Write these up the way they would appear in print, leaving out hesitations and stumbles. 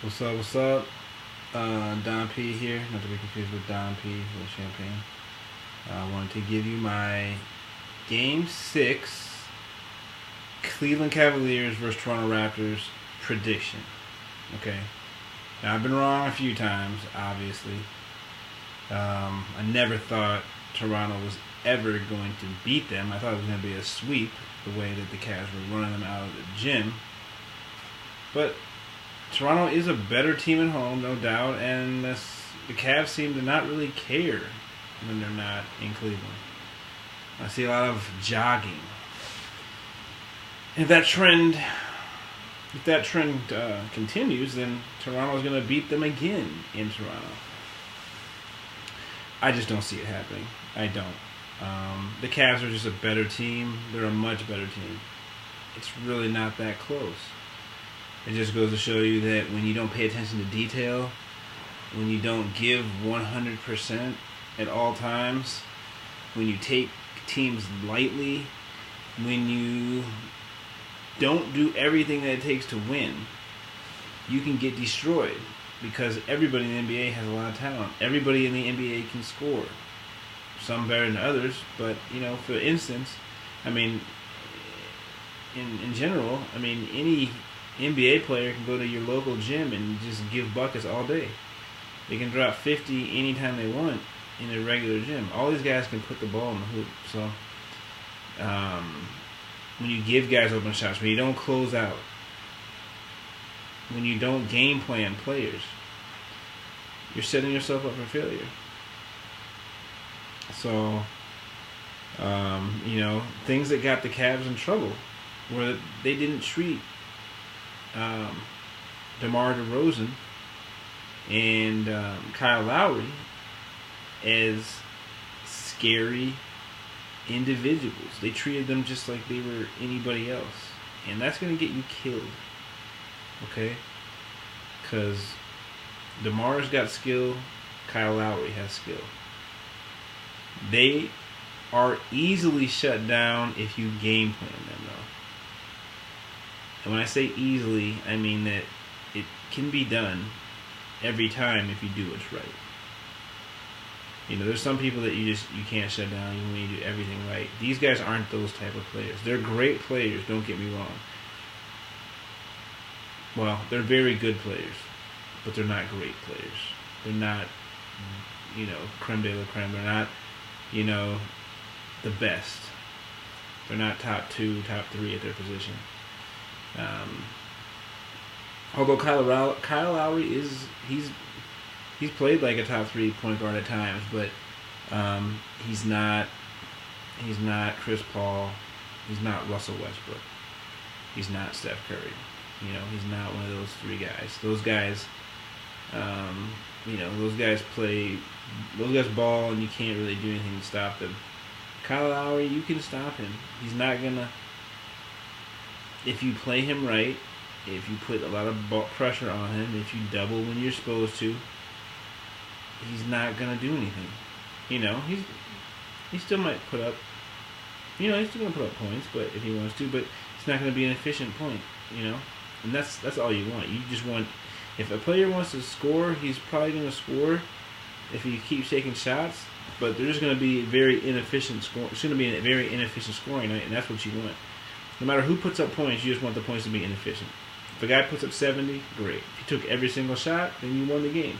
What's up, what's up? Don P here, not to be confused with Don P with Champagne. I wanted to give you my Game 6 Cleveland Cavaliers versus Toronto Raptors prediction. Okay. Now, I've been wrong a few times, obviously. I never thought Toronto was ever going to beat them. I thought it was going to be a sweep, the way that the Cavs were running them out of the gym. But Toronto is a better team at home, no doubt, and the Cavs seem to not really care when they're not in Cleveland. I see a lot of jogging. If that trend continues, then Toronto's going to beat them again in Toronto. I just don't see it happening. I don't. The Cavs are just a better team. They're a much better team. It's really not that close. It just goes to show you that when you don't pay attention to detail, when you don't give 100% at all times, when you take teams lightly, when you don't do everything that it takes to win, you can get destroyed because everybody in the NBA has a lot of talent. Everybody in the NBA can score. Some better than others, but, for instance, in general, any NBA player can go to your local gym and just give buckets all day. They can drop 50 anytime they want in a regular gym. All these guys can put the ball in the hoop. So, when you give guys open shots, when you don't close out, when you don't game plan players, you're setting yourself up for failure. So, things that got the Cavs in trouble were that they didn't treat DeMar DeRozan and Kyle Lowry as scary individuals. They treated them just like they were anybody else. And that's going to get you killed. Okay? Because DeMar's got skill, Kyle Lowry has skill. They are easily shut down if you game plan them, though. And when I say easily, I mean that it can be done every time if you do what's right. There's some people that you can't shut down even when you do everything right. These guys aren't those type of players. They're great players, don't get me wrong. Well, they're very good players, but they're not great players. They're not, creme de la creme. They're not, the best. They're not top 2, top 3 at their position. Although Kyle Lowry he's played like a top 3 point guard at times, but he's not Chris Paul, he's not Russell Westbrook, he's not Steph Curry. He's not one of those 3 guys. Those guys, those guys ball and you can't really do anything to stop them. Kyle Lowry, you can stop him. He's not gonna. If you play him right, if you put a lot of pressure on him, if you double when you're supposed to, he's not gonna do anything. He still might put up. He's still gonna put up points, but if he wants to, but it's not gonna be an efficient point. And that's all you want. You just want. If a player wants to score, he's probably gonna score if he keeps taking shots. But there's gonna be very inefficient score. It's gonna be a very inefficient scoring night, and that's what you want. No matter who puts up points, you just want the points to be inefficient. If a guy puts up 70, great. If he took every single shot, then you won the game.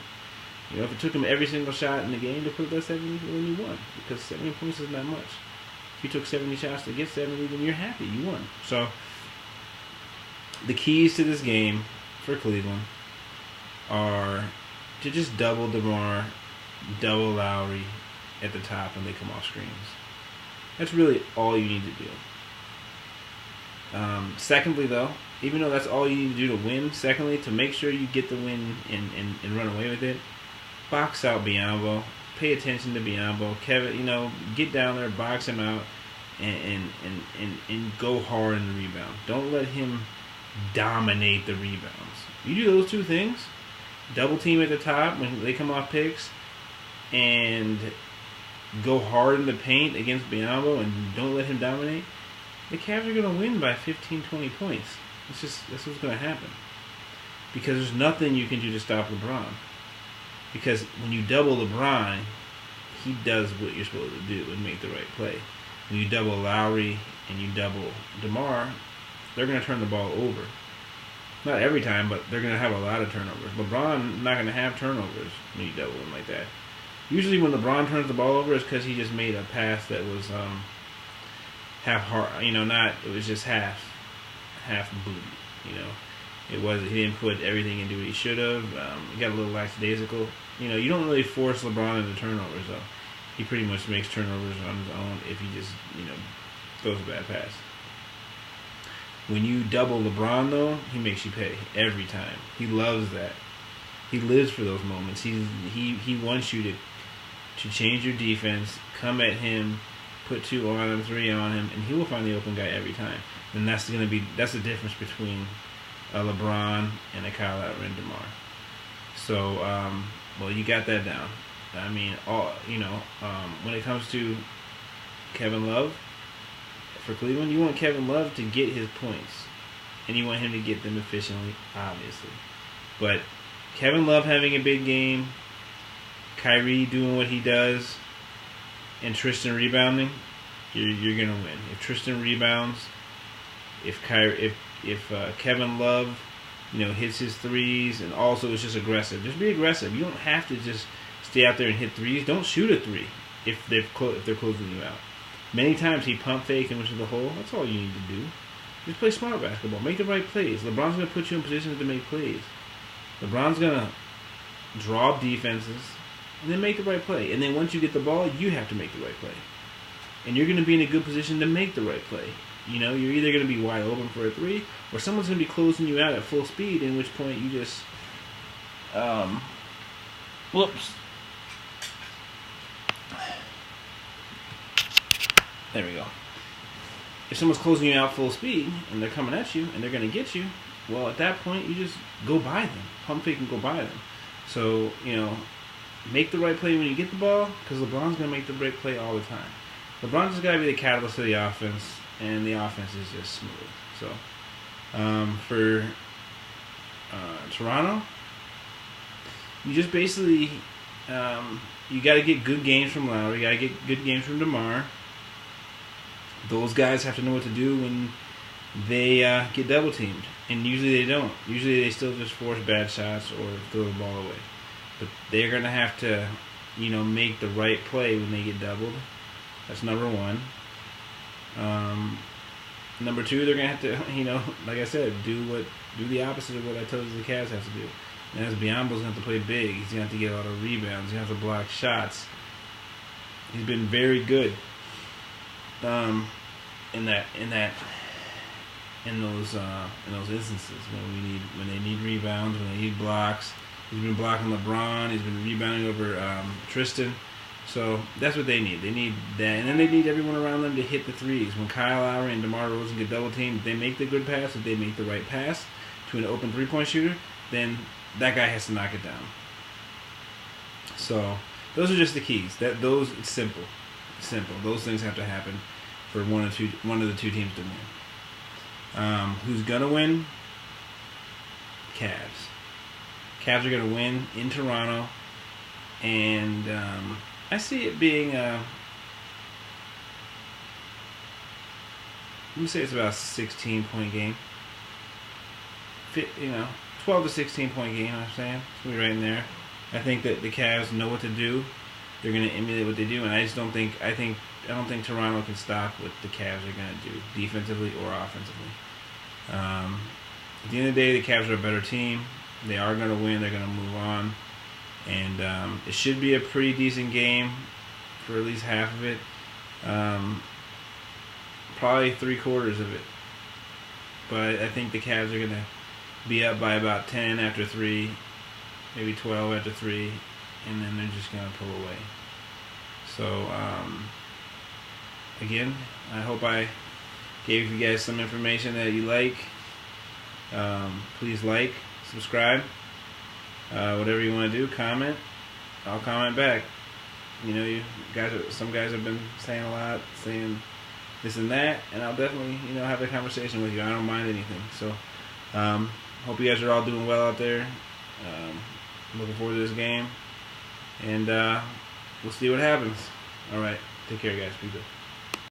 If it took him every single shot in the game to put up that 70, then you won. Because 70 points is not much. If you took 70 shots to get 70, then you're happy. You won. So, the keys to this game for Cleveland are to just double DeMar, double Lowry at the top when they come off screens. That's really all you need to do. Secondly, though, even though that's all you need to do to win, secondly, to make sure you get the win and run away with it, box out Biyombo. Pay attention to Biyombo. Kevin, get down there, box him out, and go hard in the rebound. Don't let him dominate the rebounds. You do those 2 things, double team at the top when they come off picks, and go hard in the paint against Biyombo and don't let him dominate, the Cavs are going to win by 15, 20 points. That's what's going to happen. because there's nothing you can do to stop LeBron. Because when you double LeBron, he does what you're supposed to do and make the right play. When you double Lowry and you double DeMar, they're going to turn the ball over. Not every time, but they're going to have a lot of turnovers. LeBron not going to have turnovers when you double him like that. Usually when LeBron turns the ball over, it's because he just made a pass that was half hard. It was just half booty. He didn't put everything into what he should have. He got a little lackadaisical. You don't really force LeBron into turnovers, though. He pretty much makes turnovers on his own if he just, throws a bad pass. When you double LeBron, though, he makes you pay every time. He loves that. He lives for those moments. He wants you to change your defense, come at him, put 2 on him, 3 on him, and he will find the open guy every time. And that's the difference between a LeBron and a Kyle Lowry and DeMar. So, you got that down. I mean, when it comes to Kevin Love for Cleveland, you want Kevin Love to get his points, and you want him to get them efficiently, obviously. But Kevin Love having a big game, Kyrie doing what he does, and Tristan rebounding, you're gonna win. If Tristan rebounds, if Kevin Love, hits his threes, and also is just aggressive. Just be aggressive. You don't have to just stay out there and hit threes. Don't shoot a 3 if they're closing you out. Many times he pump fake and went to the hole. That's all you need to do. Just play smart basketball. Make the right plays. LeBron's going to put you in positions to make plays. LeBron's going to draw defenses and then make the right play. And then once you get the ball, you have to make the right play. And you're going to be in a good position to make the right play. You're either going to be wide open for a 3 or someone's going to be closing you out at full speed, in which point you just whoops. There we go. If someone's closing you out full speed and they're coming at you and they're going to get you, well, at that point, you just go by them. Pump fake and go by them. So, make the right play when you get the ball, because LeBron's going to make the right play all the time. LeBron's just got to be the catalyst for the offense, and the offense is just smooth. So, for Toronto, you just basically, you got to get good games from Lowry. You got to get good games from DeMar. Those guys have to know what to do when they get double teamed, and usually they don't. Usually they still just force bad shots or throw the ball away. But they're gonna have to, make the right play when they get doubled. That's number 1. Number 2, they're gonna have to, like I said, do the opposite of what I told you the Cavs have to do. And as Biyombo's gonna have to play big. He's gonna have to get a lot of rebounds. He's gonna have to block shots. He's been very good. In those instances when they need rebounds, when they need blocks. He's been blocking LeBron. He's been rebounding over Tristan. So that's what they need. They need that, and then they need everyone around them to hit the threes. When Kyle Lowry and DeMar DeRozan get double teamed, if they make the good pass, if they make the right pass to an open 3-point shooter, then that guy has to knock it down. So those are just the keys. It's simple. Those things have to happen for one of the two teams to win. Who's gonna win? Cavs. Cavs are gonna win in Toronto, and I see it being let me say it's about a 16-point game. 12 to 16-point game. I'm saying it's gonna be right in there. I think that the Cavs know what to do. They're gonna emulate what they do, and I don't think Toronto can stop what the Cavs are gonna do defensively or offensively. At the end of the day, the Cavs are a better team. They are gonna win. They're gonna move on. And it should be a pretty decent game for at least half of it. Probably 3/4 of it. But I think the Cavs are going to be up by about 10 after 3, maybe 12 after 3, and then they're just going to pull away. So, again, I hope I gave you guys some information that you like. Please like, subscribe. Whatever you want to do, comment. I'll comment back. Some guys have been saying a lot, saying this and that, and I'll definitely, have a conversation with you. I don't mind anything. So, Hope you guys are all doing well out there. Looking forward to this game. And we'll see what happens. All right. Take care, guys. Be good.